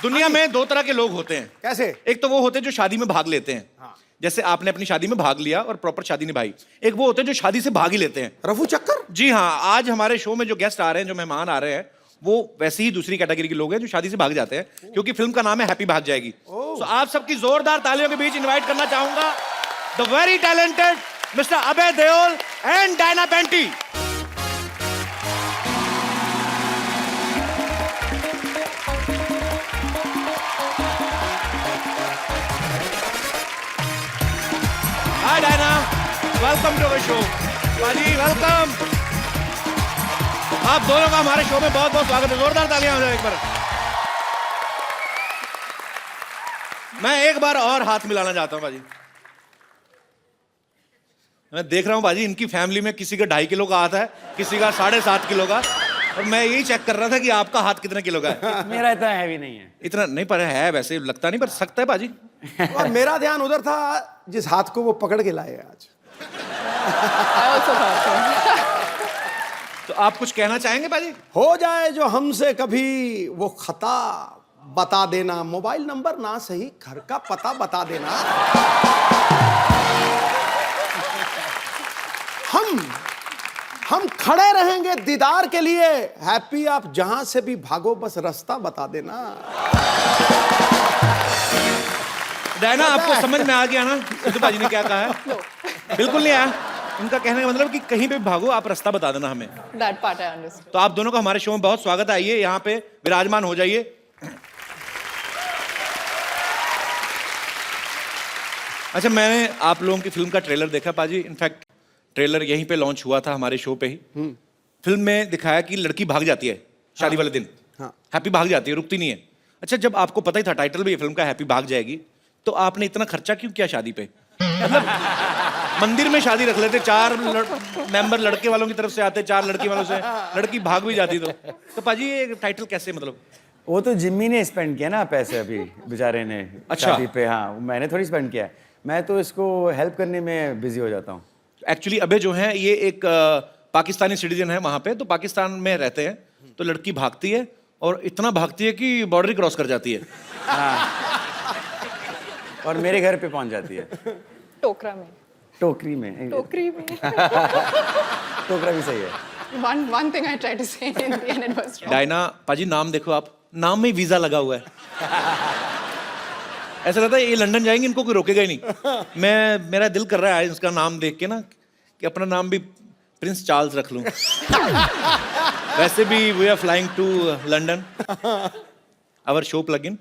दुनिया में दो तरह के लोग होते हैं। कैसे? एक तो वो होते हैं जो शादी में भाग लेते हैं, जैसे आपने अपनी शादी में भाग लिया और प्रॉपर शादी निभाई। एक वो होते हैं जो शादी से भाग ही लेते हैं। रफू चक्कर? जी हाँ, आज हमारे शो में जो गेस्ट आ रहे हैं, जो मेहमान आ रहे हैं, वो वैसे ही दूसरी कैटेगरी के लोग हैं जो शादी से भाग जाते हैं, क्योंकि फिल्म का नाम है हैप्पी भाग जाएगी। तो आप सबकी जोरदार तालियों के बीच इनवाइट करना चाहूंगा the very talented mister Abhay Deol and Diana Penty. Hi Diana, welcome to the show. बाजी वेलकम। आप दोनों का हमारे शो में बहुत बहुत स्वागत है। जोरदार तालियां हो जाए एक बार। मैं एक बार और हाथ मिलाना चाहता हूं बाजी। मैं देख रहा हूं बाजी, इनकी फैमिली में किसी का 2.5 किलो का हाथ है, किसी का 7.5 किलो का, और मैं यही चेक कर रहा था कि आपका हाथ कितने किलो का है। मेरा इतना हैवी नहीं है। इतना नहीं, पर है वैसे, लगता नहीं, पर सकता है बाजी। और मेरा ध्यान उधर था जिस हाथ को वो पकड़ के लाए आज। तो आप कुछ कहना चाहेंगे बाजी? हो जाए जो हमसे कभी वो खता, बता देना। मोबाइल नंबर ना सही, घर का पता बता देना। हम खड़े रहेंगे दीदार के लिए। हैप्पी आप जहां से भी भागो, बस रास्ता बता देना। डायना, आपको समझ में आ गया ना सिद्धू बाजी ने क्या कहा है? बिल्कुल नहीं आया। उनका कहने का मतलब कि कहीं पे भी भागो, आप रास्ता बता देना हमें। That part I understood. तो आप दोनों का हमारे शो में बहुत स्वागत है। आइए यहाँ पे विराजमान हो जाइए। अच्छा, मैंने आप लोगों की फिल्म का ट्रेलर देखा पाजी। इनफैक्ट ट्रेलर यहीं पे लॉन्च हुआ था हमारे शो पे ही। फिल्म में दिखाया कि लड़की भाग जाती है शादी वाले दिन। हैप्पी भाग जाती है, रुकती नहीं है। अच्छा, जब आपको पता ही था टाइटल भी फिल्म का हैप्पी भाग जाएगी, तो आपने इतना खर्चा क्यों किया शादी पे? मतलब मंदिर में शादी रख लेते, 4 मेंबर लड़के वालों की तरफ से आते, 4 लड़की वालों से, लड़की भाग भी जाती। तो पाजी ये टाइटल कैसे, मतलब? वो तो जिम्मी ने स्पेंड किया ना पैसे अभी बेचारे ने। अच्छा। शादी पे। हाँ, मैंने थोड़ी स्पेंड किया। मैं तो इसको हेल्प करने में बिजी हो जाता हूँ। एक्चुअली अबे जो है ये एक पाकिस्तानी सिटीजन है वहां पे, तो पाकिस्तान में रहते हैं। तो लड़की भागती है और इतना भागती है कि बॉर्डर क्रॉस कर जाती है। हाँ। और मेरे घर पे पहुंच जाती है। टोकरा में। टोकरी में। टोकरी में। टोकरा भी सही है। One thing I tried to say in the end it was wrong. Diana पाजी, नाम देखो आप, नाम में वीजा लगा हुआ है। ऐसा लगता है ये लंदन जाएंगे, इनको कोई रोकेगा ही नहीं। मेरा दिल कर रहा है इसका नाम देख के ना कि अपना नाम भी प्रिंस चार्ल्स रख लूं। वैसे भी we are flying to London. Our show plug in.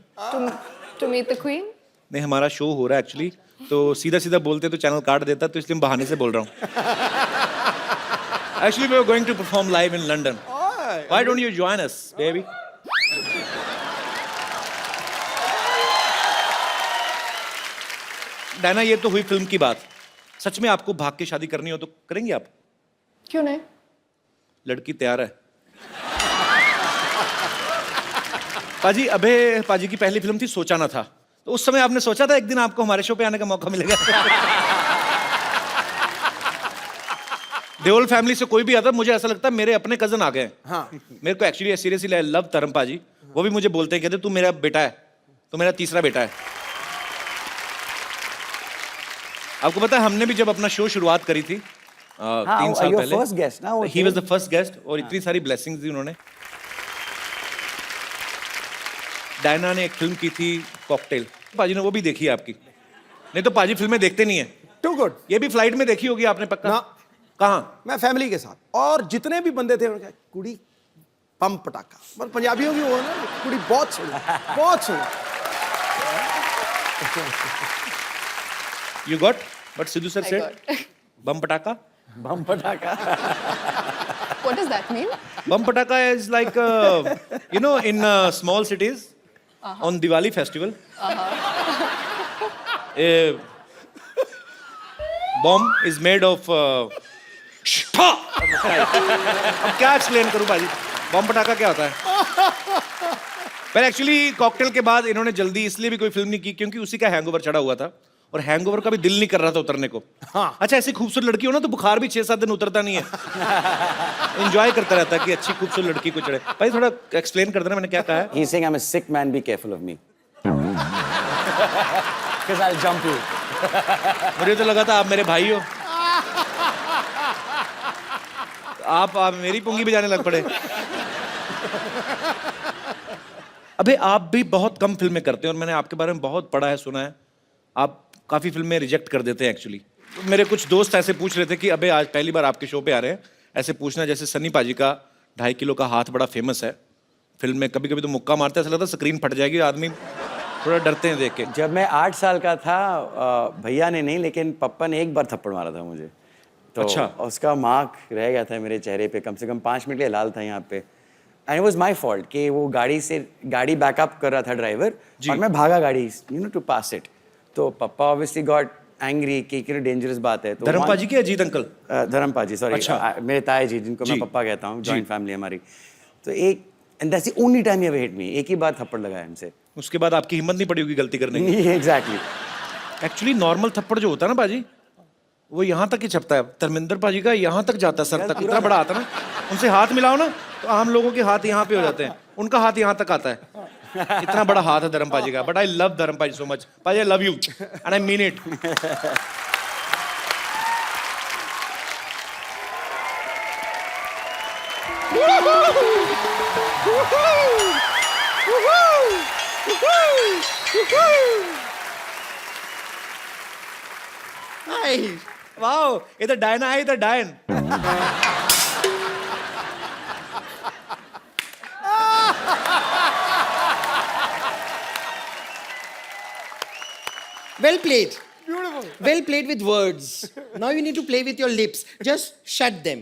To meet the queen? नहीं, हमारा शो हो रहा है एक्चुअली, तो सीधा सीधा बोलते तो चैनल काट देता, तो इसलिए हम बहाने से बोल रहा हूँ। Actually we are going to perform live in London. Why don't you join us baby? Diana, ये तो हुई फिल्म की बात। सच में आपको भाग के शादी करनी हो तो करेंगे आप? क्यों नहीं? लड़की तैयार है। पाजी, अबे पाजी की पहली फिल्म थी सोचा ना था, तो उस समय आपने सोचा था एक दिन आपको हमारे शो पे आने का मौका मिलेगा? देओल फैमिली से कोई भी आता, मुझे ऐसा लगता है मेरे अपने कजन आ गए। हाँ। मेरे को एक्चुअली सीरियसली आई लव तरम पाजी। वो भी मुझे बोलते हैं, कहते तू मेरा बेटा है, तू मेरा तीसरा बेटा है। आपको पता है हमने भी जब अपना शो शुरुआत करी थी 3 साल पहले, फर्स्ट गेस्ट ना। He was the first guest, और इतनी सारी ब्लेसिंग्स दी उन्होंने। डायना ने एक फिल्म की थी कॉकटेल, पाजी ने वो भी देखी है आपकी? नहीं तो पाजी फिल्में देखते नहीं है। Too good. ये भी फ्लाइट में देखी होगी आपने पक्का? ना। कहाँ? मैं फैमिली के साथ, और जितने भी बंदे थे उन्होंने कहा कुड़ी पम पटाखा। पर पंजाबियों की वो ना, कुड़ी बहुत सुनी, बहुत सुनी। You got? But Sidhu sir I said, got. bum pataka. बम पटाखा। What does that mean? Bum pataka is like, in small cities, on Diwali festival, a bomb is made of. अब क्या एक्सप्लेन करूं भाजी? बम पटाखा क्या होता है? पर एक्चुअली कॉकटेल के बाद इन्होंने जल्दी इसलिए भी कोई फिल्म नहीं की क्योंकि उसी का हैंगओवर चढ़ा हुआ था, और हैंगओवर का भी दिल नहीं कर रहा था उतरने को। हाँ। अच्छा, ऐसी खूबसूरत लड़की हो ना तो बुखार भी 6-7 दिन उतरता नहीं है। एंजॉय करता रहता है कि अच्छी खूबसूरत लड़की को चढ़े। भाई थोड़ा एक्सप्लेन कर देना मैंने क्या कहा है। He's saying I'm a sick man, be careful of me. Because I'll jump you. मुझे तो लगा था आप मेरे भाई हो, आप मेरी पुंगी बजाने लग पड़े। अबे आप भी बहुत कम फिल्में करते हैं और मैंने आपके बारे में बहुत पढ़ा है, सुना है। आप काफी फिल्में रिजेक्ट कर देते हैं एक्चुअली। मेरे कुछ दोस्त ऐसे पूछ रहे थे कि अबे आज पहली बार आपके शो पे आ रहे हैं, ऐसे पूछना जैसे सन्नी पाजी का 2.5 किलो का हाथ बड़ा फेमस है फिल्म में, कभी कभी तो मुक्का मारता है, ऐसा लगता है स्क्रीन फट जाएगी, आदमी थोड़ा डरते हैं देख के। जब मैं 8 साल का था, भैया ने नहीं लेकिन पप्पा ने एक बार थप्पड़ मारा था मुझे, तो अच्छा। उसका मार्क रह गया था मेरे चेहरे पे, कम से कम 5 मिनट के लिए लाल था यहाँ पे। And it was my fault कि वो गाड़ी बैकअप कर रहा था ड्राइवर और मैं भागा गाड़ी टू पास इट। तो पप्पा ऑब्वियसली गॉट एंग्री कि डेंजरस बात है। तो धर्म पाजी की अजीत अंकल? धर्म पाजी, सॉरी। अच्छा। मेरे ताया जी, जिनको मैं पप्पा कहता हूँ, जॉइंट फैमिली हमारी। तो and that's the only time he ever hit me, एक ही बार थप्पड़ लगाया हमसे। उसके बाद आपकी हिम्मत नहीं पड़ी होगी गलती करने की। एग्जैक्टली। एक्चुअली नॉर्मल थप्पड़ जो होता है ना पाजी, वो यहाँ तक ही छपता है। धर्मेंद्र पाजी का यहाँ तक जाता है, सर तक, इतना बड़ा आता है ना। उनसे हाथ मिलाओ ना तो आम लोगों के हाथ यहाँ पे हो जाते हैं, उनका हाथ यहाँ तक आता है। इतना बड़ा हाथ है धर्म पाजी का। बट आई लव धर्म पाजी सो मच। पाजी, आई love you and I mean it. Wow, इधर डायना है, इधर डायन। Well played. Beautiful. Well played with words. Now you need to play with your lips. Just shut them.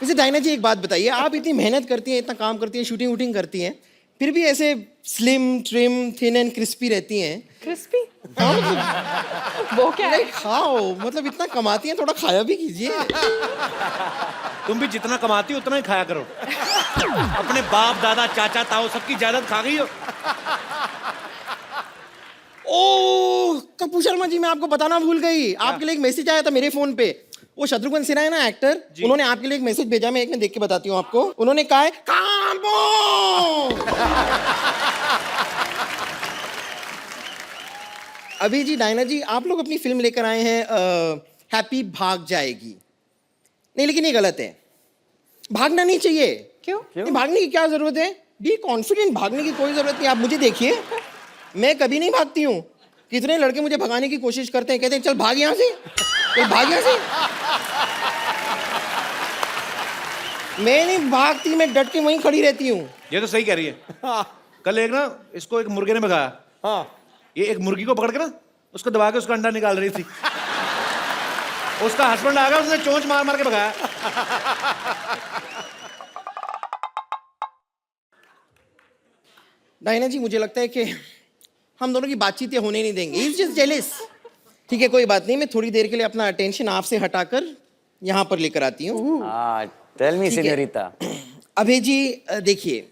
वैसे Diana जी एक बात बताइए, आप इतनी मेहनत करती हैं, इतना काम करती हैं, शूटिंग वूटिंग करती हैं, फिर भी ऐसे slim trim thin and crispy रहती हैं। Crispy? वो क्या है? खाओ, मतलब इतना कमाती हैं, थोड़ा खाया भी कीजिए। तुम भी जितना कमाती हो उतना ही खाया करो। अपने बाप दादा चाचा ताऊ सबकी जायदाद खा गई हो। ओह कपूर शर्मा जी, मैं आपको बताना भूल गई, आपके लिए एक मैसेज आया था मेरे फोन पे। वो शत्रुघ्न सिन्हा है ना एक्टर, उन्होंने आपके लिए एक मैसेज भेजा, मैं एक में देख के बताती हूँ आपको। उन्होंने कहा है कांबो। अभी जी डायना जी, आप लोग अपनी फिल्म लेकर आए हैं हैप्पी भाग जाएगी। नहीं लेकिन ये गलत है, भागना नहीं चाहिए। क्यों? नहीं, भागने की क्या जरूरत है? बी कॉन्फिडेंट, भागने की कोई जरूरत नहीं। आप मुझे देखिए, मैं कभी नहीं भागती हूँ। कितने लड़के मुझे भगाने की कोशिश करते हैं, कहते हैं चल भाग यहाँ से, चल भाग यहाँ से। मैं नहीं भागती, मैं डट के वहीं खड़ी रहती हूँ। ये तो सही कह रही है। कल एक ना इसको एक मुर्गे ने भगाया। हाँ। ये एक मुर्गी को पकड़ के ना उसको दबा के उसका अंडा निकाल रही थी। उसका हस्बैंड आ गया, उसने चोंच मार मार के भगाया। डायना जी, मुझे लगता है कि हम दोनों की बातचीत होने नहीं देंगे। He's just jealous। ठीक है, कोई बात नहीं, मैं थोड़ी देर के लिए अपना अटेंशन आपसे हटाकर यहाँ पर लेकर आती हूँ। टेल मी ठीक है। सीनियोरिटा। अभय जी देखिए,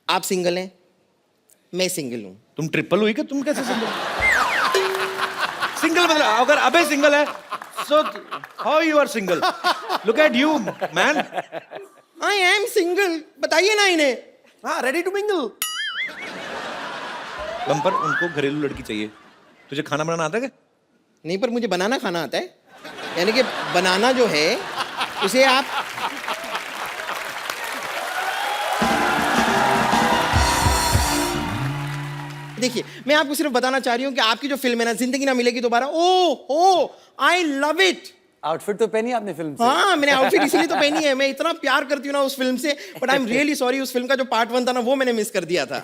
आप सिंगल हैं, मैं सिंगल हूँ। तुम ट्रिपल हुई कि तुम कैसे सिंगल? सिंगल मतलब अगर अबे सिंगल है so how you are single? Look at you man. I am single, बताइए ना इन्हें। हाँ, रेडी टू मिंगल। बम्पर, उनको घरेलू लड़की चाहिए। तुझे खाना बनाना आता है क्या? नहीं, पर मुझे बनाना खाना आता है। यानी कि बनाना जो है उसे आप देखिए, मैं आपको सिर्फ बताना चाह रही हूँ कि आपकी जो फिल्म है ना, जिंदगी ना मिलेगी दोबारा, ओ आई लव इट। आउटफिट तो पहनी आपने फिल्म से? हाँ, मैंने आउटफिट इसीलिए तो पहनी है। मैं इतना प्यार करती हूँ ना उस फिल्म से, but I am really sorry, उस फिल्म का जो पार्ट 1 था ना, वो मैंने मिस कर दिया था।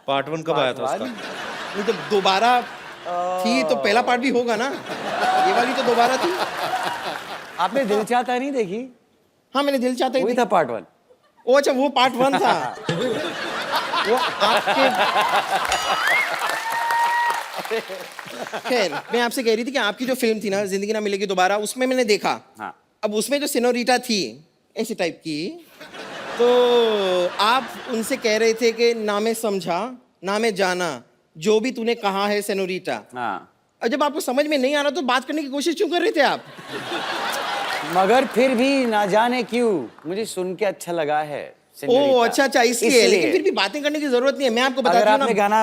पार्ट 1 कब आया था उसका? नहीं तो दोबारा थी तो पहला पार्ट भी होगा ना, ये वाली तो दोबारा थी। आपने दिल चाहता नहीं देखी? हाँ, मैंने दिल चाहता ही वही थी। था पार्ट 1। ओ अच्छा, वो पार्ट 1 था। वो आपके खैर, मैं आपसे कह रही थी कि आपकी जो फिल्म थी ना, जिंदगी ना मिलेगी दोबारा, उसमें मैंने देखा। हाँ। अब उसमें जो सिनोरिटा थी ऐसे टाइप की, तो आप उनसे कह रहे थे कि ना मैं समझा ना मैं जाना जो भी तूने कहा है सेनोरिटा। हाँ और जब आपको समझ में नहीं आ रहा तो बात करने की कोशिश क्यों कर रहे थे आप? मगर फिर भी ना जाने क्यों मुझे सुन के अच्छा लगा है ओ सेन्योरिटा। अच्छा इसलिए। लेकिन फिर भी बातें करने की जरूरत नहीं है, मैं आपको अगर बताती हूँ आपने ना। गाना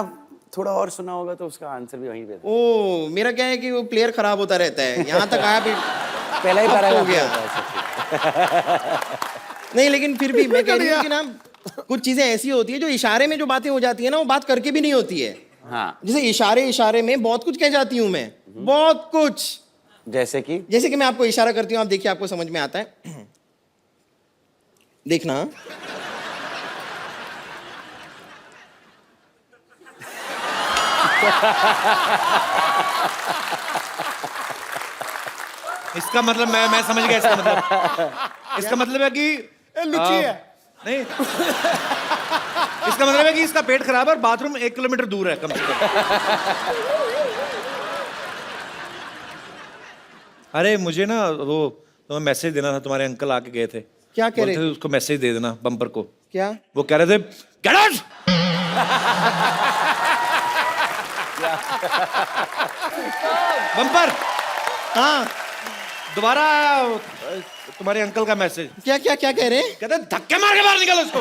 थोड़ा और सुना होगा तो उसका आंसर भी वहीं पे था। ओ मेरा क्या है कि वो प्लेयर खराब होता रहता है, यहाँ तक आया फिर पहला ही अब पैराग्राफ हो गया। नहीं लेकिन फिर भी मैं कह रही हूँ कि ना कुछ चीजें ऐसी होती है जो इशारे में जो बातें हो जाती है ना वो बात करके भी नहीं होती है। हाँ जैसे इशारे में बहुत कुछ कह जाती हूँ मैं, बहुत कुछ। जैसे कि जैसे कि मैं आपको इशारा करती हूँ, आप देखिए आपको समझ में आता है। देखना इसका मतलब मैं समझ गया इसका मतलब है कि लुच्ची है। नहीं इसका मतलब है कि इसका पेट खराब है और बाथरूम 1 किलोमीटर दूर है कम से कम। अरे मुझे ना वो तुम्हें मैसेज देना था, तुम्हारे अंकल आके गए थे। क्या कह रहे बोलते थे उसको मैसेज दे देना बम्पर को। क्या? वो कह रहे थे गेट आउट। बम्पर हाँ दोबारा तुम्हारे अंकल का मैसेज। क्या क्या क्या कह रहे हैं? कहते हैं धक्के मार के बाहर निकल उसको।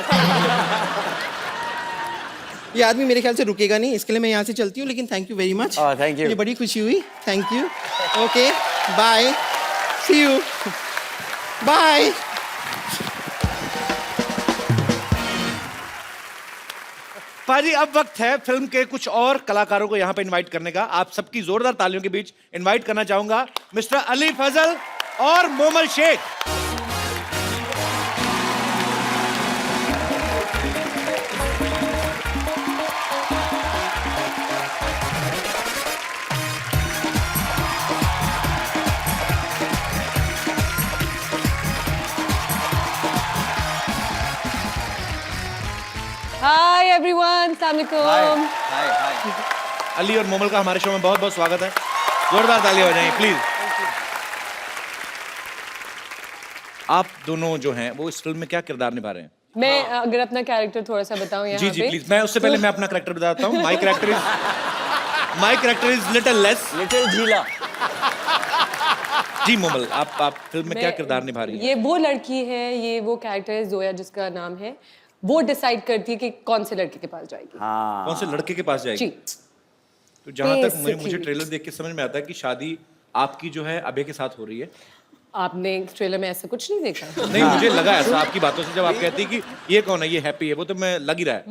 ये आदमी मेरे ख्याल से रुकेगा नहीं, इसके लिए मैं यहाँ से चलती हूँ। लेकिन thank you very much. Thank you. मुझे बड़ी खुशी हुई। Thank you. Okay bye, see you, bye. पाजी अब वक्त है फिल्म के कुछ और कलाकारों को यहाँ पे इनवाइट करने का। आप सबकी जोरदार तालियों के बीच इनवाइट करना चाहूंगा मिस्टर अली फजल और Momal Sheikh. Hi everyone, Assalamualaikum. Ali और मोमल का हमारे शो में बहुत बहुत स्वागत है। जोरदार तालियां हो जाएंगी प्लीज। आप दोनों जो हैं वो इस फिल्म में क्या किरदार निभा रहे हैं? मैं अगर अपना कैरेक्टर थोड़ा सा बताऊं यहाँ जी जी पे। प्लीज। मैं उससे पहले मैं अपना कैरेक्टर बताता हूँ। My character is little less. Little झीला। जी मोमल आप फिल्म में क्या किरदार निभा रही हैं? ये वो लड़की है, ये वो कैरेक्टर है जोया जिसका नाम है। वो डिसाइड करती है कि कौन से लड़के के पास जाएगी। हाँ कौन से लड़के के पास जाएगी? जी। तो जहां तक मुझे Basically. ट्रेलर देख के समझ में आता है कि शादी आपकी जो है अभय के साथ हो रही है। आपने ट्रेलर में ऐसा कुछ नहीं देखा? नहीं मुझे लगा ऐसा आपकी बातों से, जब आप कहती कि ये कौन है, ये हैप्पी है, वो तो मैं लग ही रहा है।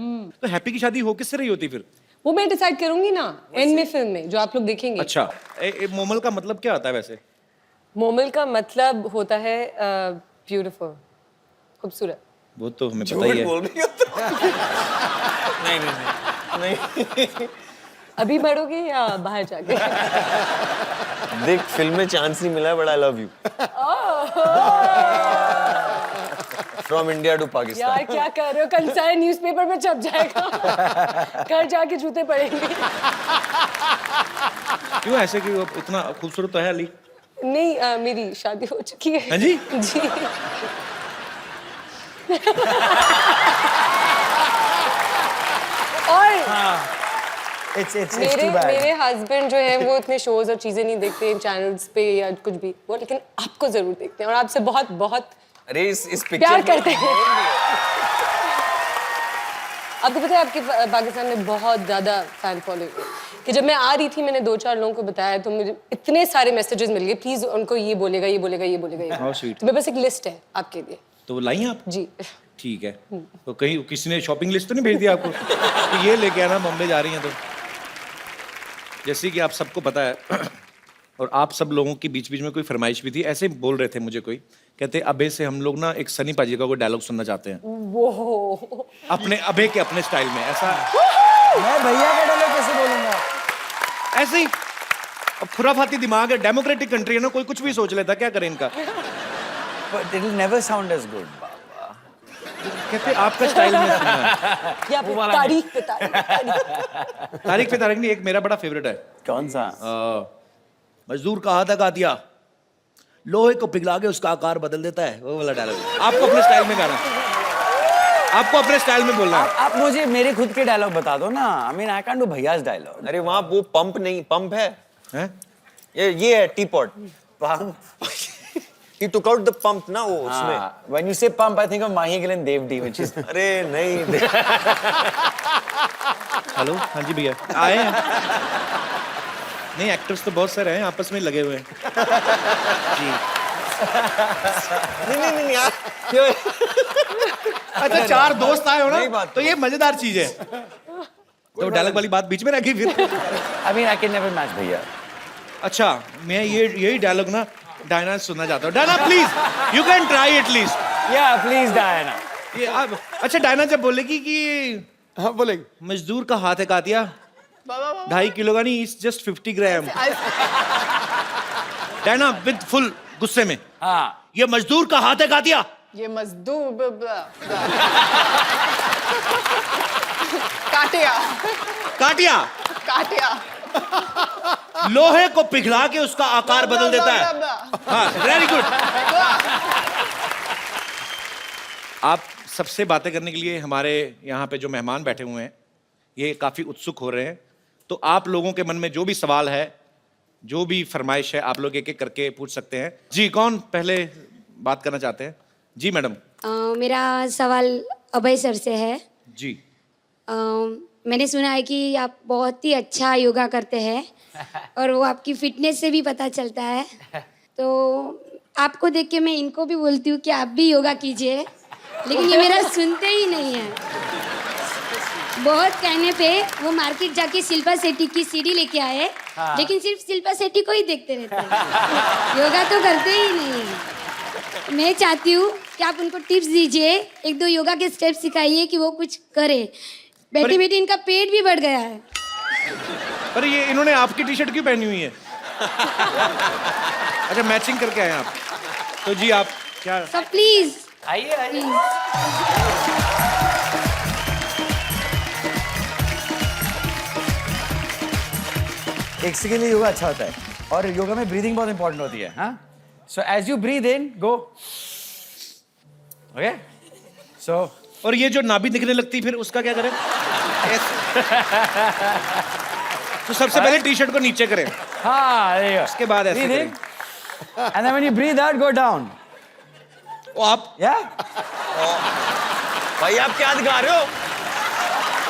तो हैप्पी की शादी हो किससे रही होती फिर? वो मैं डिसाइड करूंगी ना एंड में फिल्म में, जो आप लोग देखेंगे। अच्छा मोमल का मतलब क्या होता है वैसे? मोमल का मतलब होता है ब्यूटीफुल, खूबसूरत। वो तो हमें पता ही है। बोल रही हो तो। नहीं। अभी बढ़ोगे या बाहर जाके? देख फिल्म में चांस नहीं मिला है, but I love you from India to Pakistan. यार क्या कर रहे हो? कल सारे न्यूज़पेपर में छप जाएगा। घर जाके जूते पड़ेंगे। क्यों ऐसे कि वो इतना खूबसूरत तो है अली? नहीं मेरी शादी हो चुकी है। हाँ जी? जी। और it's मेरे too bad. मेरे हस्बैंड जो है वो इतने शोज और चीजें नहीं देखते चैनल्स पे या कुछ भी, वो लेकिन आपको जरूर देखते हैं और आपसे बहुत बहुत अरे इस प्यार पिक्चर करते हैं। आपको पता है आपके पाकिस्तान में बहुत ज्यादा फैन फॉलोइंग है कि जब मैं आ रही थी मैंने 2-4 लोगों को बताया तो मुझे इतने सारे मैसेजेस मिल गए, प्लीज उनको ये बोलेगा ये बोलेगा ये बोलेगा ये How बोलेगा। sweet. तो मेरे पास एक लिस्ट है आपके लिए। तो वो लाई आप? जी। ठीक है। तो कहीं किसी ने शॉपिंग लिस्ट तो नहीं भेज दिया आपको कि ये लेके आना, बॉम्बे जा रही हैं? तो जैसे कि आप सबको पता है और आप सब लोगों के बीच बीच में कोई फरमाइश भी थी, ऐसे बोल रहे थे मुझे कोई, कहते अबे से हम लोग ना एक सनी पाजी का कोई डायलॉग सुनना चाहते हैं वो अपने अबे के अपने स्टाइल में। ऐसा मैं भैया का डायलॉग कैसे बोलूंगा? ऐसे ही अब खुराफाती दिमाग है, डेमोक्रेटिक कंट्री है ना, कोई कुछ भी सोच लेता, क्या करें इनका। But it will never sound as good. कहते आपका स्टाइल में सुनना है। या फिर तारीख पे तारीख। तारीख पे तारीख नहीं, एक मेरा बड़ा फेवरेट है। कौन सा? मजदूर कहा था कातिया, लोहे को पिघला के उसका आकार बदल देता है, वो वाला डायलॉग। आपको अपने स्टाइल में गाना। आपको अपने स्टाइल में बोलना है। आप मुझे मेरे खुद के डायलॉग बता दो ना। I mean I can do भैयास डायलॉग। अरे वहां वो पंप नहीं, पंप है, हैं? ये है T pot. He took out the pump ना वो उसमें। When you say pump, I think of Mahi Gill and Dev D, which is अरे नहीं हेलो, हाँ जी भैया आए हैं। नहीं, एक्टर्स तो बहुत सारे हैं, आपस में लगे हुए हैं जी। नहीं यार, क्यों? अच्छा, 4 दोस्त आए हो नहीं ना, बात तो ये मजेदार चीज है। तो डायलॉग वाली बात बीच में रखी फिर। I mean I can never match भैया। अच्छा, मैं यही डायलॉग ना डायना से सुनना चाहता हूँ। Diana please, you can try at least. Yeah, please Diana। ये अब अच्छा, डायना जब बोलेगी कि हाँ बोलेंगे। मजदूर का हाथ है कातिया, 2.5 किलो का नहीं, it's just 50 gram. Diana with full गुस्से में, हाँ। ये मजदूर का हाथ है कातिया। ये मजदूर काटिया काटिया काटिया लोहे को पिघला के उसका आकार बदल देता है। हाँ, वेरी गुड। आप सबसे बातें करने के लिए हमारे यहाँ पे जो मेहमान बैठे हुए हैं, ये काफी उत्सुक हो रहे हैं। तो आप लोगों के मन में जो भी सवाल है, जो भी फरमाइश है, आप लोग एक एक करके पूछ सकते हैं। जी, कौन पहले बात करना चाहते हैं? जी मैडम। मेरा सवाल अभय सर से है। जी। मैंने सुना है कि आप बहुत ही अच्छा योगा करते हैं और वो आपकी फिटनेस से भी पता चलता है। तो आपको देख के मैं इनको भी बोलती हूँ कि आप भी योगा कीजिए, लेकिन ये मेरा सुनते ही नहीं है। बहुत कहने पे वो मार्केट जाके शिल्पा शेट्टी की सीडी लेके आए, लेकिन सिर्फ शिल्पा शेट्टी को ही देखते रहते हैं, योगा तो करते ही नहीं है। मैं चाहती हूँ कि आप उनको टिप्स दीजिए, 1-2 योगा के स्टेप सिखाइए कि वो कुछ करे। बैठी बैठी इनका पेट भी बढ़ गया है। पर ये इन्होंने आपकी टी शर्ट क्यों पहनी हुई है? अच्छा, मैचिंग करके आए आप। तो जी, आप क्या? सब प्लीज आइए। एक के लिए योगा अच्छा होता है, और योगा में ब्रीदिंग बहुत इंपॉर्टेंट होती है। हाँ, so as you breathe in, go, okay. So और ये जो नाभि दिखने लगती फिर उसका क्या करें? तो सबसे पहले टी शर्ट को नीचे करें, हाँ, उसके बाद ऐसे breathe in, करें। and then when you breathe out, go down. वो आप Yeah? भाई आप क्या दिखा रहे हो?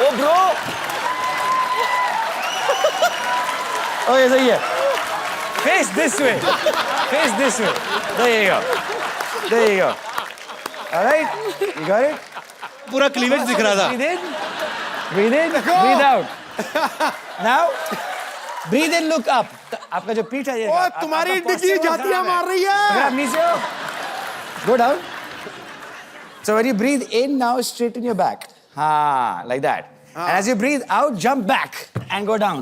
ओ ब्रो, ओके, सही है। Face this way. Face this way. There you go. There you go. All right? You got it? पूरा क्लीवेज दिख रहा था। Breathe in. Breathe in. Breathe out. Now, breathe in, look up. आपका जो पीठ है ये। ओ, तुम्हारी डिग्री जातियां मार रही है। अगर आप नीचे हो, go down. So when you breathe in, now straighten your back. हाँ, like that. And as you breathe out, jump back and go down.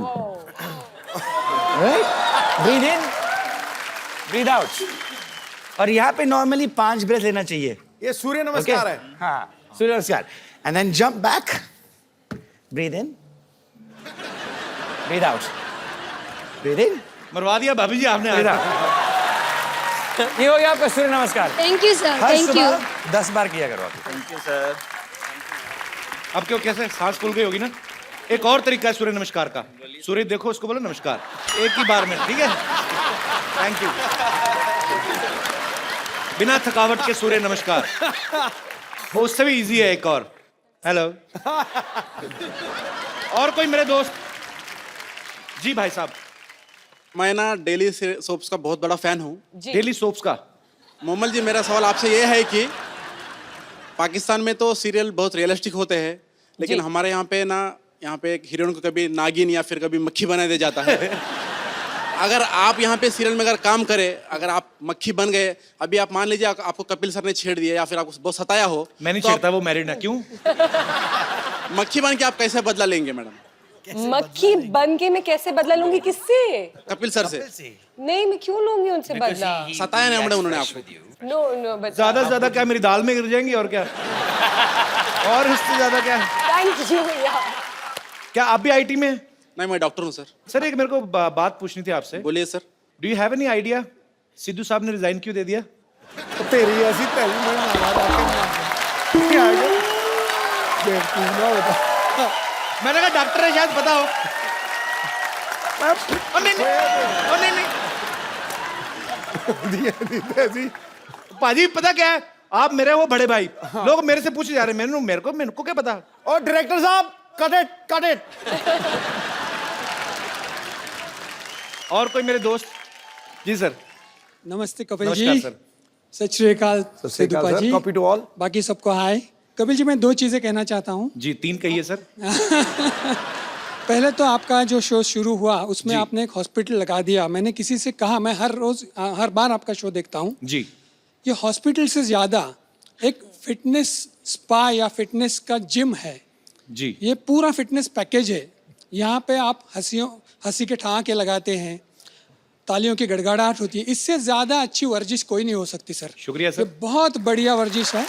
Right? Breathe in, breathe out. और यहाँ पे normally 5 breath लेना चाहिए. ये सूर्य नमस्कार है। हाँ, सूर्य नमस्कार. And then jump back. Breathe in. Breathe out. Breathe in. मरवा दिया भाभी जी आपने। Breathe out. ये हो गया आपका सूर्य नमस्कार. Thank you sir, her thank you. सुबह 10 बार किया करो आप. Thank you sir. अब क्यों, कैसे सांस फूल गई होगी ना? एक और तरीका है सूर्य नमस्कार का। सूर्य देखो, उसको बोलो नमस्कार, एक ही बार में, ठीक है? Thank you. बिना थकावट के सूर्य नमस्कार, वो उससे भी इजी है। एक और, हेलो। और कोई मेरे दोस्त? जी भाई साहब। मैं ना डेली सोप्स का बहुत बड़ा फैन हूँ। डेली सोप्स का? मोमल जी, मेरा सवाल आपसे ये है कि पाकिस्तान में तो सीरियल बहुत रियलिस्टिक होते हैं, लेकिन हमारे यहाँ पे एक हीरोइन को कभी नागिन या फिर कभी मक्खी बना दिया जाता है। अगर आप यहाँ पे सीरियल में अगर काम करें, अगर आप मक्खी बन गए, अभी आप मान लीजिए आपको कपिल सर ने छेड़ दिया या फिर आपको बहुत सताया हो, मैं नहीं तो छेड़ता, वो मैरिड है। क्यों? मक्खी बन के आप कैसे बदला लेंगे मैडम? मक्खी बन के मैं कैसे बदला लूंगी? किससे? कपिल सर से। नहीं, मैं क्यों लूंगी उनसे बदला? सताया नहीं मैडम उन्होंने आपको? नो, बट ज्यादा से ज्यादा क्या मेरी दाल में गिर जाएंगी, और क्या? और इससे ज्यादा क्या? थैंक यू भैया। क्या आप भी आईटी में? नहीं, मैं डॉक्टर हूँ सर। सर, एक मेरे को बात पूछनी थी आपसे। बोलिए sir. Do you have any idea Sidhu साहब ने रिजाइन क्यों दे दिया? तो तेरी ऐसी तैली में मारा जाके बेवकूफ ना बता। मैंने कहा डॉक्टर है शायद पता हो। ओ नहीं नहीं, ओ नहीं नहीं जी पाजी पता क्या है, आप मेरे वो बड़े भाई, लोग मेरे से पूछे जा रहे हैं, मेरे को क्या पता। और डायरेक्टर साहब कट इट। और कोई मेरे दोस्त? जी सर। नमस्ते कपिल नमस्कार जी। सर। सत श्री अकाल सेदुपा जी। Copy to all. बाकी सबको हाय। कपिल जी मैं 2 चीजें कहना चाहता हूँ। जी 3 कहिए सर। पहले तो आपका जो शो शुरू हुआ उसमें जी। आपने एक हॉस्पिटल लगा दिया। मैंने किसी से कहा, मैं हर बार आपका शो देखता हूँ। जी ये हॉस्पिटल से ज्यादा एक फिटनेस स्पा या फिटनेस का जिम है। जी ये पूरा फिटनेस पैकेज है। यहाँ पे आप हंसी के ठहाके लगाते हैं, तालियों की गड़गड़ाहट होती है। इससे ज्यादा अच्छी वर्जिश कोई नहीं हो सकती सर। शुक्रिया ये सर। बहुत बढ़िया वर्जिश है।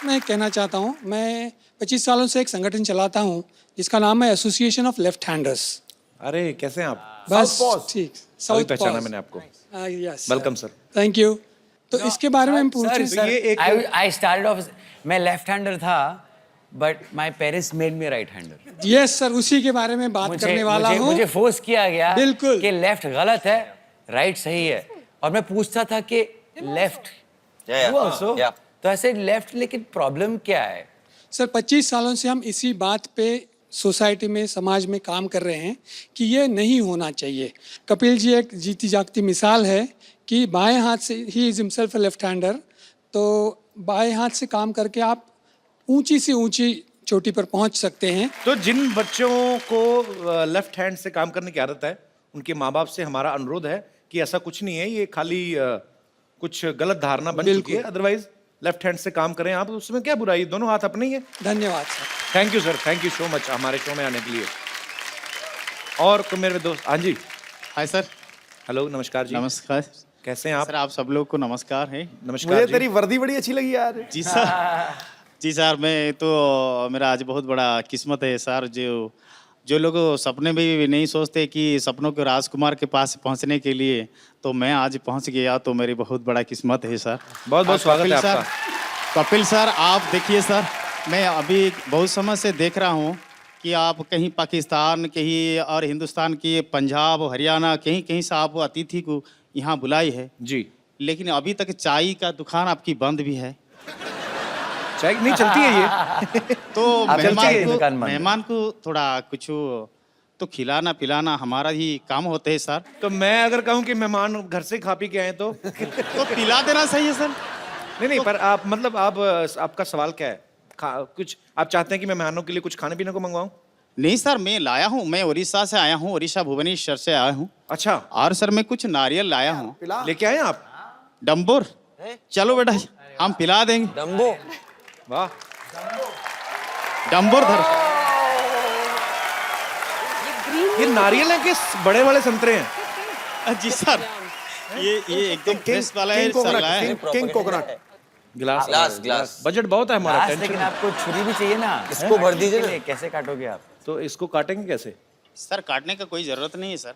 मैं कहना चाहता हूँ, मैं 25 सालों से एक संगठन चलाता हूँ जिसका नाम है एसोसिएशन ऑफ लेफ्ट हैंडर्स। अरे कैसे हैं आप? बस Southpaws। ठीक। अभी पहचाना मैंने आपको। Yes welcome sir. Thank you. तो इसके बारे में पूछूं तो ये एक आई स्टार्टेड ऑफ, मैं लेफ्ट हैंडर था but my parents made me right hander. Yes sir, उसी के बारे में बात करने वाला हूँ। मुझे फोर्स किया गया बिल्कुल। कि लेफ्ट गलत है, राइट सही है, और मैं पूछता था कि लेफ्ट तो ऐसे लेफ्ट, लेकिन प्रॉब्लम क्या है? सर 25 सालों से हम इसी बात पे सोसाइटी में, समाज में काम कर रहे हैं कि ये नहीं होना चाहिए। कपिल जी एक जीती जागती मिसाल है कि बाएं हाथ से, he is himself a left hander, तो बाएं हाथ से काम करके आप ऊंची से ऊंची चोटी पर पहुंच सकते हैं। तो जिन बच्चों को लेफ्ट हैंड से काम करने की आदत है, उनके माँ बाप से हमारा अनुरोध है कि ऐसा कुछ नहीं है, ये खाली कुछ गलत धारणा बन चुकी है। अदरवाइज लेफ्ट हैंड से काम करें आप, उसमें क्या बुराई, दोनों हाथ अपने ही है। धन्यवाद sir. Thank you sir, thank you so much हमारे शो में आने के लिए। और तो मेरे दोस्त, हाँ जी, हाय सर। हेलो, नमस्कार जी। नमस्कार कैसे हैं आप? सर, आप सब लोग को नमस्कार है। नमस्कार मुझे जी। तेरी वर्दी बड़ी अच्छी लगी यार। जी सर। जी सर, मैं तो, मेरा आज बहुत बड़ा किस्मत है सर। जो लोग सपने में भी नहीं सोचते कि सपनों के राजकुमार के पास पहुंचने के लिए, तो मैं आज पहुंच गया, तो मेरी बहुत बड़ा किस्मत है सर। बहुत बहुत स्वागत है कपिल सर, आपका। कपिल सर, आप देखिए सर, मैं अभी बहुत समय से देख रहा हूँ कि आप कहीं पाकिस्तान, कहीं और हिंदुस्तान की पंजाब, हरियाणा, कहीं कहीं से आप अतिथि को यहाँ बुलाई है, जी। लेकिन अभी तक चाय का दुकान आपकी बंद भी है। चाय नहीं चलती है ये। तो आप चलती है दुकान बंद। मेहमान को थोड़ा कुछ तो खिलाना पिलाना हमारा ही काम होते है सर। तो मैं अगर कहूँ कि मेहमान घर से खा पी के आए तो तो पिला देना सही है सर। नहीं नहीं, पर आप मतलब आपका सवाल क्या है? कुछ आप चाहते हैं कि मैं मेहमानों के लिए कुछ खाने पीने को मंगवाऊं? नहीं सर, मैं लाया हूँ, मैं उड़ीसा से आया हूँ, उड़ीसा भुवनेश्वर से आया हूँ। अच्छा, और सर मैं कुछ नारियल लाया हूँ। लेके आए आप? डम्बोर, चलो बेटा हम पिला देंगे। डम्बो, वाह, डम्बोर धर। ये नारियल है कि बड़े वाले संतरे हैं? जी सर, ये एकदम फ्रेश वाला है सर, लाया है। King coconut. गिलास ग्लास। बजट बहुत है हमारा, लास्ट, टेंशन लेकिन है। आपको छुरी भी चाहिए ना, इसको भर दीजिए ना। इसके लिए कैसे काटोगे आप? तो इसको काटेंगे कैसे? सर काटने का कोई जरूरत नहीं है सर।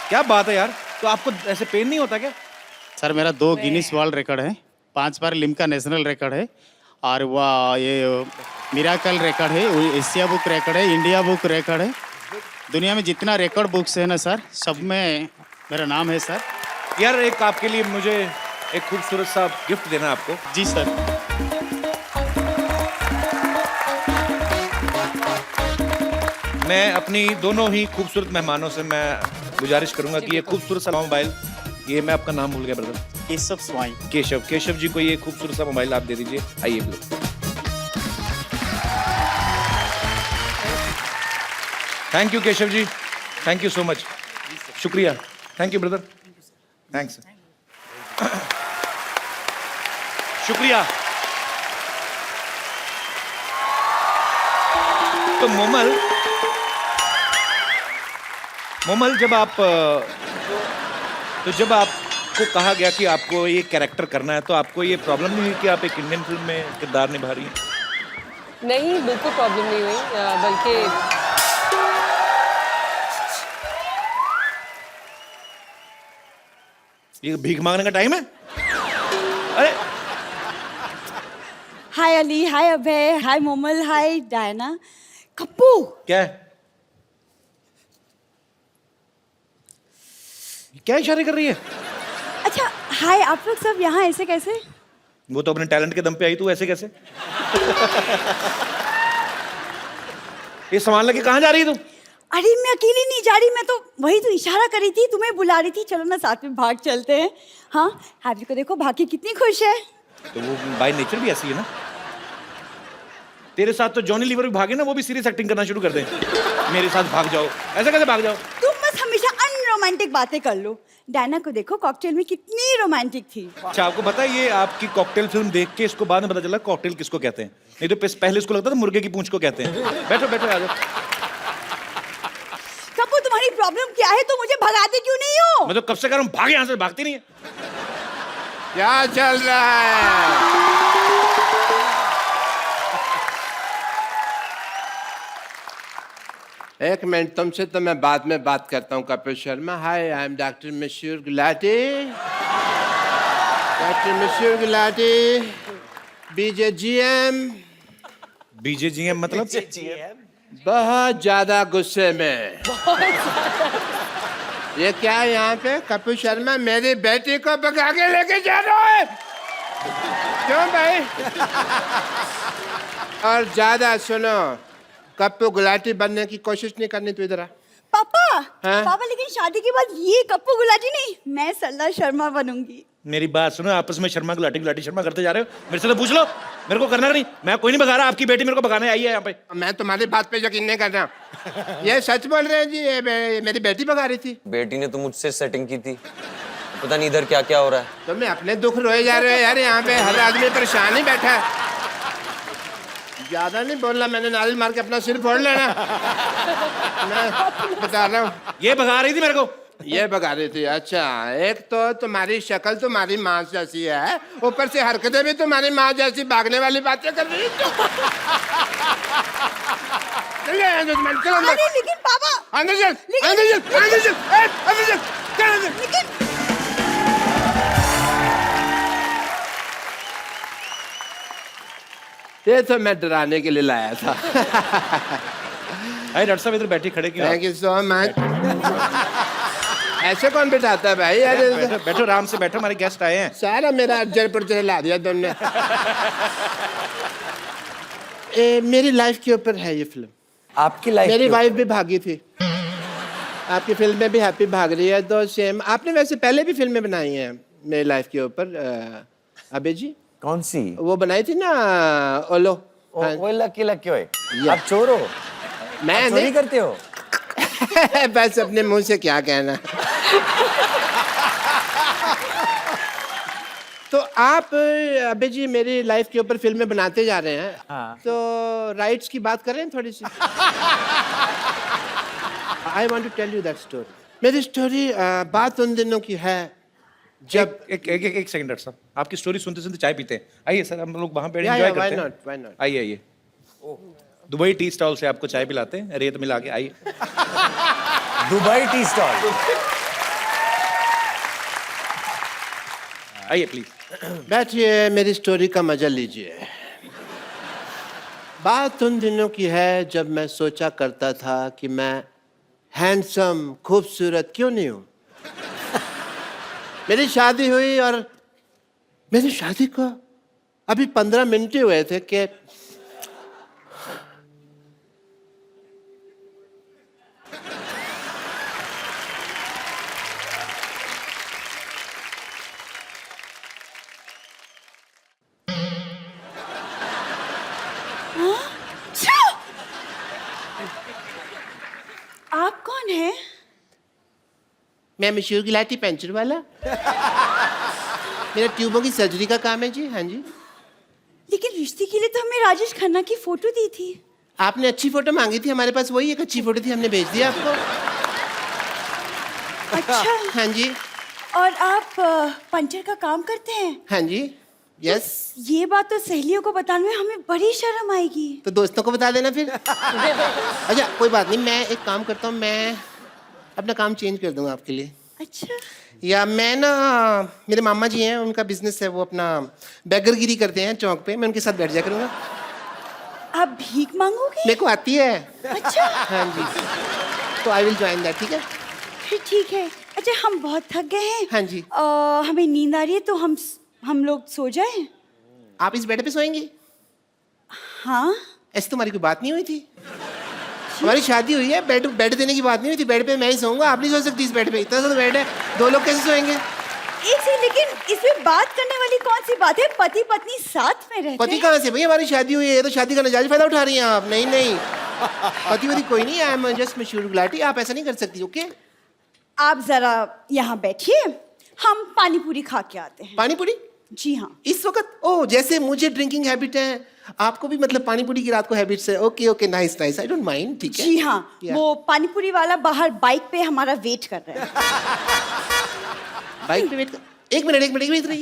क्या बात है यार, तो आपको ऐसे पेन नहीं होता क्या? सर मेरा 2 गिनीज वर्ल्ड रिकॉर्ड है, 5 बार लिम्का नेशनल रिकॉर्ड है, और वह ये मिराकल रिकॉर्ड है, एशिया बुक रिकॉर्ड है, इंडिया बुक रिकॉर्ड है। दुनिया में जितना रिकॉर्ड बुक्स है ना सर, सब में मेरा नाम है सर। यार एक आपके लिए मुझे एक खूबसूरत सा गिफ्ट देना है आपको। जी सर। मैं अपनी दोनों ही खूबसूरत मेहमानों से मैं गुजारिश करूंगा कि ये खूबसूरत सा मोबाइल, ये मैं आपका नाम भूल गया ब्रदर, केशव स्वाई। केशव जी को ये खूबसूरत सा मोबाइल आप दे दीजिए। आइए brother. Thank you Keshav ji, thank you so much, शुक्रिया, थैंक यू ब्रदर, थैंक्स, शुक्रिया। तो मोमल, मोमल, जब आपको कहा गया कि आपको ये कैरेक्टर करना है, तो आपको ये प्रॉब्लम नहीं हुई कि आप एक इंडियन फिल्म में किरदार निभा रही हैं? नहीं, बिल्कुल प्रॉब्लम नहीं हुई, बल्कि ये भीख मांगने का टाइम है? अरे हाय अली, हाय अभय, हाय मोमल, हाय डायना। कप्पू, क्या है? क्या इशारे कर रही है? अच्छा हाय, आप लोग सब यहाँ ऐसे कैसे? वो तो अपने टैलेंट के दम पे आई, तू ऐसे कैसे? ये सामान लेके कहाँ जा रही है तू? अरे मैं अकेली नहीं जा रही, मैं तो वही तो इशारा कर रही थी, तुम्हें बुला रही थी, चलो ना साथ में भाग चलते हैं। हाँ, हैप्पी को देखो, भागी कितनी खुश है। तो वो बाय नेचर भी ऐसी है ना। तेरे साथ तो जॉनी लीवर भी भागे ना, वो भी सीरियस एक्टिंग करना शुरू कर दें। मेरे साथ भाग जाओ, ऐसे कैसे भाग जाओ? तुम बस हमेशा अनरोमांटिक बातें कर लो। डायना को देखो, कॉकटेल में कितनी रोमांटिक थी। अच्छा, आपको पता है ये आपकी कॉकटेल फिल्म देख के इसको बाद में पता चला कॉकटेल किसको कहते हैं। नहीं तो पहले इसको लगता था मुर्गे की पूंछ को कहते हैं। बैठो बैठो, आ जाओ। कप्पू, तुम्हारी प्रॉब्लम क्या है? तो मुझे भगाते क्यों नहीं हो? मैं तो कब से कह रहा हूँ भाग यहाँ से, भागती नहीं है। क्या चल रहा है? एक मिनट, तुमसे तो मैं बाद में बात करता हूँ कपिल शर्मा। हाय, आई एम डॉक्टर मशहूर गुलाटी। डॉक्टर मशहूर गुलाटी, बीजेजीएम। बीजेजीएम मतलब? बहुत ज्यादा गुस्से में। ये क्या है यहाँ पे? कपिल शर्मा मेरी बेटी को भगा के लेके जा रहा है। क्यों भाई? और ज्यादा सुनो, कप्पू गुलाटी बनने की कोशिश नहीं करनी। तू इधर आ। पापा, हाँ? पापा, लेकिन शादी के बाद ये कप्पू गुलाटी नहीं, मैं सरला शर्मा बनूंगी। मेरी बात सुनो, आपस में शर्मा गुलाटी गुलाटी शर्मा करते जा रहे हो। मेरे से तो पूछ लो, मेरे को करना नहीं। मैं कोई नहीं भगा रहा, आपकी बेटी मेरे को भगाने आई है यहाँ पे। मैं तुम्हारी बात पे यकीन नहीं कर रहा। ये सच बोल रहे हैं जी, ये मेरी बेटी भगा रही थी। बेटी ने तो मुझसे सेटिंग की थी, पता नहीं इधर क्या क्या हो रहा है। तो मैं अपने दुख रोए जा रहे हो यार, यहाँ पे हर आदमी परेशान ही बैठा है। ज्यादा नहीं बोलना, मैंने नारियल मार के अपना सिर फोड़ लेना। मैं बता रहा हूँ, ये भगा रही थी मेरे को। ये भगा रही थी। अच्छा, एक तो तुम्हारी शक्ल तुम्हारी माँ जैसी है, ऊपर से हरकतें भी तुम्हारी माँ जैसी, भागने वाली बातें कर रही है। चलो अरे लेकिन पापा, अंदर चल, अंदर चल, अंदर चल, अंदर चल, चल अंदर। लेकिन ये तो मैं डराने के लिए लाया था। अरे डॉक्टर साहब, इधर बैठी खड़े क्यों? Thank you so much. ऐसे कौन बिठाता है भाई? बैठो बैठो, आराम से बैठो, हमारे गेस्ट आए हैं। सारा मेरा जयपुर से ला दिया तुमने। मेरी लाइफ के ऊपर है ये फिल्म। आपकी लाइफ मेरी वाइफ भी भागी थी, आपकी फिल्म में भी हैप्पी भाग रही है, तो सेम। आपने वैसे पहले भी फिल्में बनाई हैं मेरी लाइफ के ऊपर, अबे जी। कौन सी? वो बनाई थी ना, ओलो। वो लकी लकी होए। आप चोर हो? मैं चोरी नहीं करते हो? बस अपने मुंह से क्या कहना। तो आप अबे जी मेरी लाइफ के ऊपर फिल्में बनाते जा रहे हैं। हाँ। तो राइट्स की बात करें थोड़ी सी। I want to tell you that story. मेरी स्टोरी बात उन दिनों की है जब एक सेकंड डॉक्टर साहब, आपकी स्टोरी सुनते सुनते चाय पीते हैं। आइए सर, हम लोग वहाँ पे Yeah, एंजॉय yeah, करते why हैं। not, why not? आइए आइए, दुबई टी स्टॉल से आपको चाय पिलाते हैं, रेत मिला के। आइए। Dubai tea stall. आइए प्लीज। बैठिए, मेरी स्टोरी का मजा लीजिए। बात उन दिनों की है जब मैं सोचा करता था कि मैं हैंडसम, खूबसूरत क्यों नहीं हूं। मेरी शादी हुई और मेरी शादी को अभी 15 मिनट ही हुए थे कि आप कौन हैं? मैं मशहूर गिलाटी पेंचर वाला। मेरा ट्यूबों की सर्जरी का काम है जी। हाँ जी। लेकिन रिश्ते के लिए तो हमें राजेश खन्ना की फोटो दी थी। आपने अच्छी फोटो मांगी थी, हमारे पास वही एक अच्छी फोटो थी, हमने भेज दिया आपको। अच्छा, हाँ जी, और आप पंचर का काम करते हैं? हाँ जी, यस। ये बात तो सहेलियों को बताने में हमें बड़ी शर्म आएगी। तो दोस्तों को बता देना फिर। अच्छा कोई बात नहीं, मैं एक काम करता हूँ, मैं अपना काम चेंज कर दूंगा आपके लिए। अच्छा, या मैं ना, मेरे मामा जी हैं, उनका बिजनेस है, वो अपना बैगरगिरी करते हैं चौक पे, मैं उनके साथ बैठ जाया करूँगा। आप भीख मांगोगे? मेरे को आती है। अच्छा, हाँ जी, तो आई विल ज्वाइन दैट, ठीक है। फिर ठीक है। अच्छा, हम बहुत थक गए हैं। हाँ जी। हमें नींद आ रही है, तो हम लोग सो जाएं? आप इस बेड पे सोएंगी? हाँ। ऐसी तुम्हारी कोई बात नहीं हुई थी? हमारी शादी हुई है, बेड देने की बात नहीं हुई थी। बेड पे मैं ही सोऊंगा, आप नहीं सो सकती इस बेड पे। इतना सा तो बेड है, 2 लोग कैसे सोएंगे? एक सेकंड, लेकिन इसमें बात करने वाली कौन सी बात है? पति पत्नी साथ में रहते पति हैं। कहाँ से भाई, हमारी शादी हुई है, ये तो शादी का नजायज फायदा उठा रही हैं आप। नहीं नहीं, पति वति कोई नहीं, आई एम जस्ट मशहूर गुलाटी, आप ऐसा नहीं कर सकती। ओके, आप जरा यहाँ बैठिए, हम पानी पूरी खा के आते हैं। पानी पूरी जी हाँ। इस वक्त? ओ, जैसे मुझे ड्रिंकिंग हैबिट है, आपको भी मतलब पानी पूरी की रात को हैबिट्स है। Okay okay, nice nice, I don't mind, ठीक है। जी हाँ, Yeah. वो पानी पूरी वाला बाहर बाइक पे हमारा वेट कर रहा है। बाइक पे वेट कर, एक मिनट रही।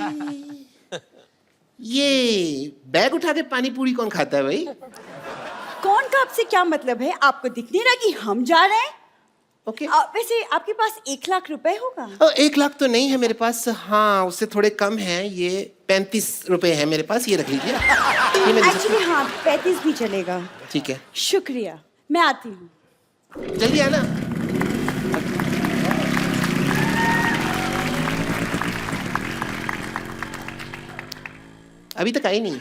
ये बैग उठा के पानी पूरी कौन खाता है भाई? कौन का आपसे क्या मतलब है? आपको दिख नहीं रहा कि हम जा रहे हैं? ओके। वैसे आपके पास 1 लाख रुपए होगा? 1 लाख तो नहीं है मेरे पास, हाँ उससे थोड़े कम है, ये 35 रुपए है मेरे पास, ये रख लीजिए। ये मैं दे सकता एक्चुअली हाँ, 35 भी चलेगा। हूँ। ठीक है, शुक्रिया, मैं आती हूँ। जल्दी आना। अभी तक आई नहीं।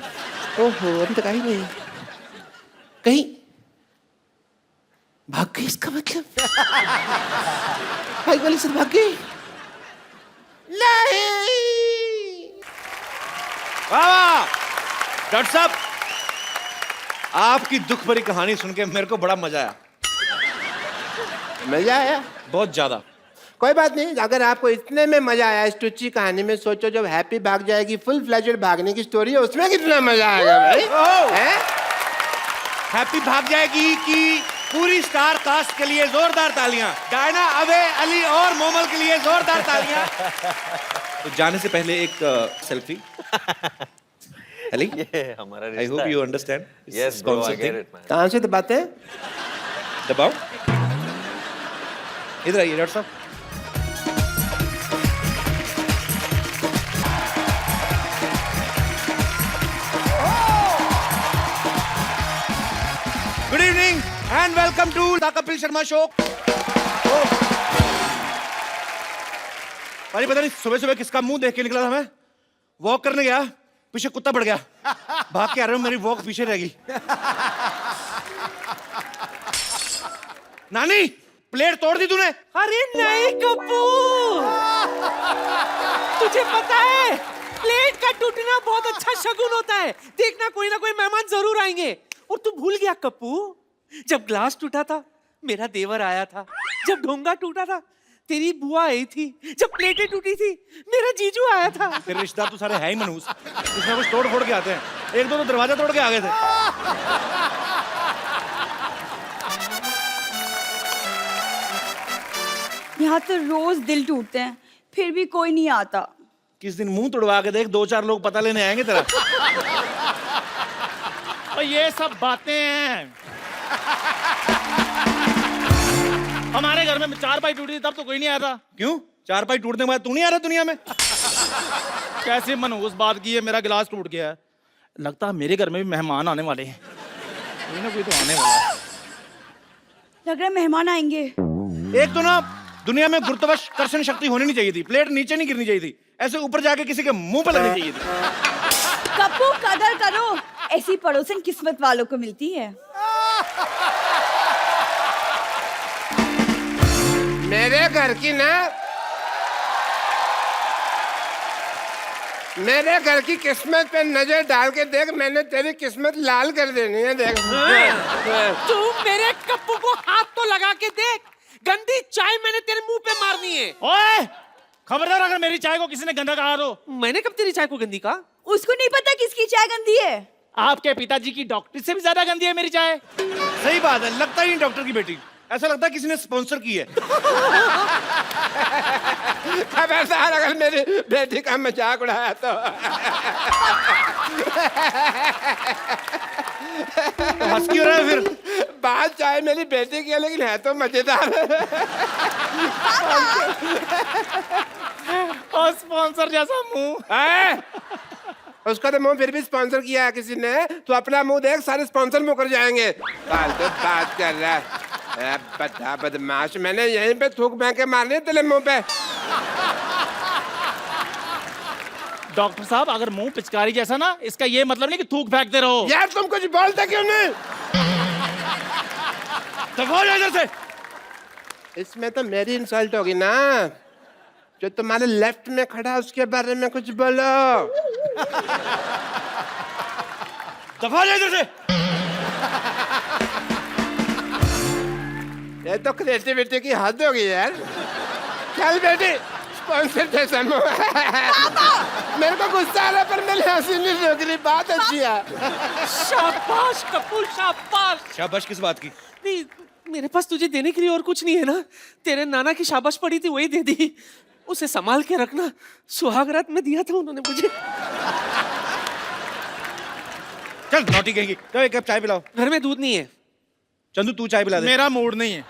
ओहो, अभी तक आई नहीं, कहीं भाग गई इसका मतलब? बाइक वाली से भाग गई? नहीं। वाह डॉक्टर साहब, आपकी दुख भरी कहानी सुन के मेरे को बड़ा मजा आया, मजा आया? बहुत ज्यादा। कोई बात नहीं, अगर आपको इतने में मजा आया इस टुच्ची कहानी में, सोचो जब हैप्पी भाग जाएगी, फुल फ्लेजेड भागने की स्टोरी है, उसमें कितना मजा आएगा भाई। हैं? हैप्पी भाग जाएगी कि पूरी स्टार कास्ट के लिए जोरदार तालियां, डायना, अबे, अली और मोमल के लिए जोरदार तालियां। तो जाने से पहले एक सेल्फी। अली, ये हमारा I hope you understand. Yes, bro, I get it, man. कहाँ से दबाते हैं? दबाओ, इधर आइए डॉक्टर साहब। Good evening and welcome to the Kapil Sharma show. अरे पता नहीं सुबह सुबह किसका मुंह देख के निकला था मैं, वॉक करने गया, पीछे कुत्ता पड़ गया, भाग के आ रहा हूं, मेरी वॉक पीछे रह गई। नानी, प्लेट तोड़ दी तूने? अरे नहीं कपूर, तुझे पता है प्लेट का टूटना बहुत अच्छा शगुन होता है। देखना कोई ना कोई मेहमान जरूर आएंगे। और तू भूल गया कप्पू, जब ग्लास टूटा था मेरा देवर आया था, जब ढोंगा टूटा था तेरी बुआ आई थी, जब प्लेटें टूटी थी मेरा जीजू आया था। तेरे रिश्तेदार तो सारे हैं ही मनहूस, कुछ ना कुछ तोड़ फोड़ के आते हैं। एक दो तो दरवाजा तोड़ के आ गए थे। यहाँ तो रोज दिल टूटते हैं, फिर भी कोई नहीं आता। किस दिन मुंह तोड़वा के देख, 2-4 लोग पता लेने आएंगे तेरा। और ये सब बातें हैं। हमारे घर में 4 पाई टूटी थी तब तो कोई नहीं आया था। क्यों? 4 पाई टूटने के बाद तू नहीं आ रहा दुनिया में? कैसे मनहूस बात की है, मेरा गिलास टूट गया है। लगता है मेरे घर में भी मेहमान आने वाले हैं, कोई ना कोई तो आने वाला है। लग रहा है मेहमान आएंगे। एक तो ना दुनिया में गुरुत्वाकर्षण शक्ति होनी नहीं चाहिए थी, प्लेट नीचे नहीं गिरनी चाहिए थी, ऐसे ऊपर जाके किसी के मुंह पे लगनी चाहिए थी। कप्पू कदर करो, ऐसी पड़ोसन किस्मत वालों को मिलती है। मेरे घर की ना, मेरे घर की किस्मत पे नजर डाल के देख, मैंने तेरी किस्मत लाल कर देनी है। देख तू मेरे कप्पू को हाथ तो लगा के देख, गंदी चाय मैंने तेरे मुंह पे मारनी है। ओए, खबरदार अगर मेरी चाय को किसी ने गंदा कहा तो। मैंने कब तेरी चाय को गंदी कहा? उसको नहीं पता किसकी चाय गंदी है। आपके पिताजी की डॉक्टर से भी ज्यादा गंदी है मेरी चाय। सही बात है, लगता ही नहीं डॉक्टर की बेटी, ऐसा लगता है किसी ने स्पॉन्सर की है। खबरदार अगर मेरी बेटी का मजाक उड़ाया तो। हंस क्यों रहा है फिर? बात चाहे मेरी बेटी की है लेकिन है तो मजेदार। और स्पॉन्सर जैसा मुंह। उसका तो मुंह फिर भी स्पॉन्सर किया है किसी ने, तो अपना मुंह देख, सारे स्पॉन्सर मुकर जाएंगे। फालतू बात कर रहा है बड़ा बदमाश। मैंने यहीं पे थूक फेंक के मारने तेरे मुंह पे। डॉक्टर साहब अगर मुंह पिचकारी जैसा ना, इसका ये मतलब नहीं कि थूक फेंकते रहो। यार तुम कुछ बोलते क्यों नहीं? दफा हो जाओ इधर से। इसमें तो मेरी इंसल्ट होगी ना। जो तुम्हारे लेफ्ट में खड़ा है उसके बारे में कुछ बोलो। दफा हो जाओ इधर से। ये तो क्रिएटिविटी की हद होगी यार। चल बेटी, स्पॉन्सर जैसा मुंह। मेरे को गुस्सा आ रहा है पर मेरी हंसी नहीं रोक रही। बात अच्छी है। शाबाश कपूर, शाबाश। शाबाश किस बात की? नहीं, मेरे पास तुझे देने के लिए और कुछ नहीं है ना। तेरे नाना की शाबाश पड़ी थी, वही दे दी। उसे संभाल के रखना। सुहागरात में दिया था उन्होंने मुझे। चल नौटी कहेंगी। तो एक कप चाय पिलाओ। घर में दूध नहीं है। चंदू तू चाय पिला दे। मेरा मूड नहीं है।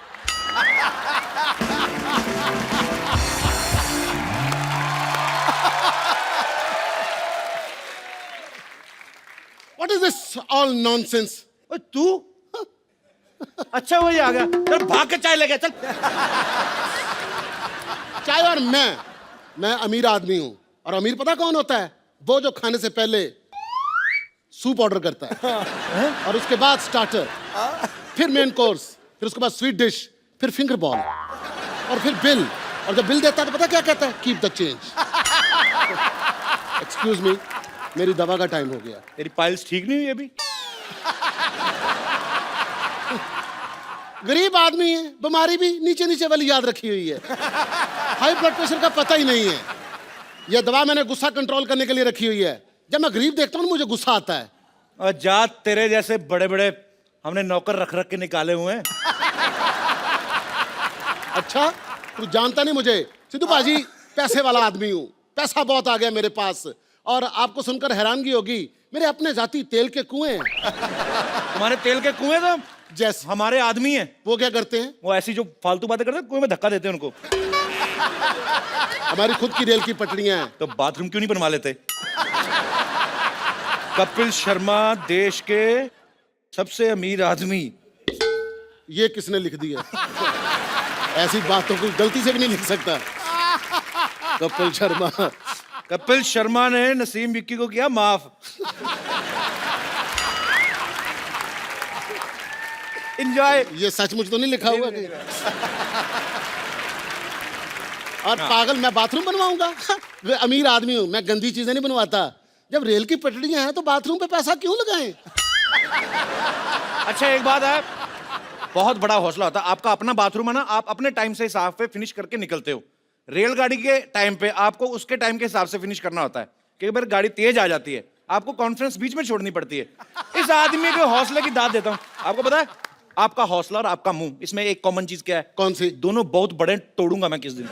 What is this all nonsense? ओए तू? अच्छा वही आ गया। चल भाग के चाय ले गया। चल। चाय और मैं अमीर आदमी हूं। और अमीर पता कौन होता है? वो जो खाने से पहले सूप ऑर्डर करता है और उसके बाद स्टार्टर, फिर मेन कोर्स, फिर उसके बाद स्वीट डिश, फिर फिंगर बॉल और फिर बिल। और जब बिल देता है तो पता क्या कहता है? Keep the change. Excuse me, मेरी दवा का टाइम हो गया। तेरी पाइल्स ठीक नहीं हुई अभी? गरीब आदमी है, बीमारी भी नीचे नीचे वाली याद रखी हुई है। हाई ब्लड प्रेशर का पता ही नहीं है। यह दवा मैंने गुस्सा कंट्रोल करने के लिए रखी हुई है। जब मैं गरीब देखता हूँ मुझे गुस्सा आता है। और जा, तेरे जैसे बड़े बड़े हमने नौकर रख रख के निकाले हुए हैं। अच्छा, तू जानता नहीं मुझे। सिद्धू बाजी पैसे वाला आदमी हूँ, पैसा बहुत आ गया मेरे पास। और आपको सुनकर हैरानगी होगी, मेरे अपने जाति तेल के कुएं हैं। तुम्हारे तेल के कुएं तो जैसे हमारे आदमी हैं। वो क्या करते हैं? वो ऐसी जो फालतू बातें करते हैं, कुएं में धक्का देते हैं उनको। हमारी खुद की रेल की पटरियां हैं। तो बाथरूम क्यों नहीं बनवा लेते? कपिल शर्मा देश के सबसे अमीर आदमी। ये किसने लिख दिया? ऐसी बातों को गलती से भी नहीं लिख सकता। कपिल शर्मा। कपिल शर्मा ने नसीम विक्की को किया माफ। एंजॉय। ये सचमुच तो नहीं लिखा हुआ कि? और पागल, मैं बाथरूम बनवाऊंगा? मैं अमीर आदमी हूं, मैं गंदी चीजें नहीं बनवाता। जब रेल की पटरियां हैं तो बाथरूम पे पैसा क्यों लगाएं? अच्छा एक बात है, बहुत बड़ा हौसला होता है। आपका अपना बाथरूम है ना, आप अपने टाइम से हिसाब पे फिनिश करके निकलते हो। रेलगाड़ी के टाइम पे आपको उसके टाइम के हिसाब से फिनिश करना होता है। कई बार गाड़ी तेज आ जाती है, आपको कॉन्फ्रेंस बीच में छोड़नी पड़ती है। इस आदमी के हौसले की दाद देता हूं। आपको पता है, आपका हौसला और आपका मुंह, इसमें एक कॉमन चीज क्या है? कौन सी? दोनों बहुत बड़े, तोड़ूंगा मैं किस दिन।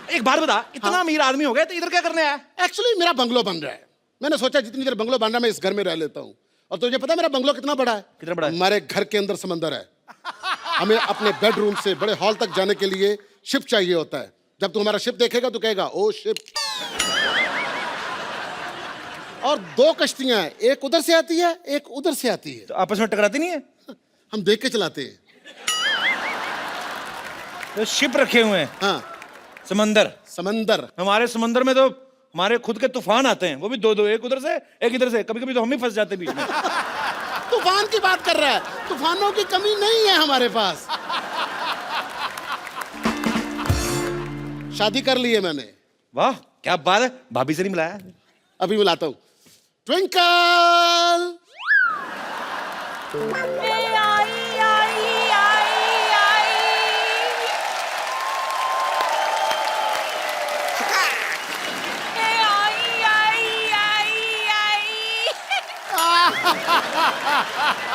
एक बात बता, इतना अमीर आदमी हो गया तो इधर क्या करने आया? एक्चुअली मेरा बंगलो बन रहा है। मैंने सोचा जितनी देर बंगलो बन रहा है मैं इस घर में रह लेता हूँ। और तुझे पता है मेरा बंगलो कितना बड़ा है? कितना बड़ा है? हमारे घर के अंदर समंदर है। हमें अपने बेडरूम से बड़े हॉल तक जाने के लिए शिप चाहिए होता है। जब तू हमारा शिप देखेगा तो कहेगा ओ शिप। और 2 कश्तियां हैं, एक उधर से आती है, एक उधर से आती है। तो आपस में टकराती नहीं है? हम देख के चलाते हैं। तो शिप रखे हुए हैं। हाँ, समंदर। हमारे समंदर में तो हमारे खुद के तूफान आते हैं, वो भी 2-2, एक उधर से एक इधर से। कभी कभी तो हम ही फंस जाते हैं बीच में। तूफान की बात कर रहा है? तूफानों की कमी नहीं है हमारे पास। शादी कर ली है मैंने। वाह क्या बात है। भाभी से नहीं मिलाया? अभी मिलाता हूँ। ट्विंकल।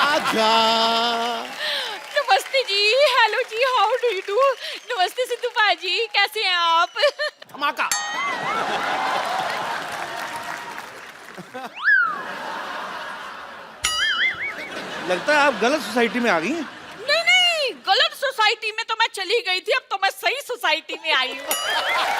आजा। नमस्ते जी, हेलो जी, हाउ डू यू डू? नमस्ते सिद्धू बाजी, कैसे हैं आप? धमाका। लगता है आप गलत सोसाइटी में आ गई हैं। नहीं नहीं, गलत सोसाइटी में तो मैं चली गई थी, अब तो मैं सही सोसाइटी में आई हूँ।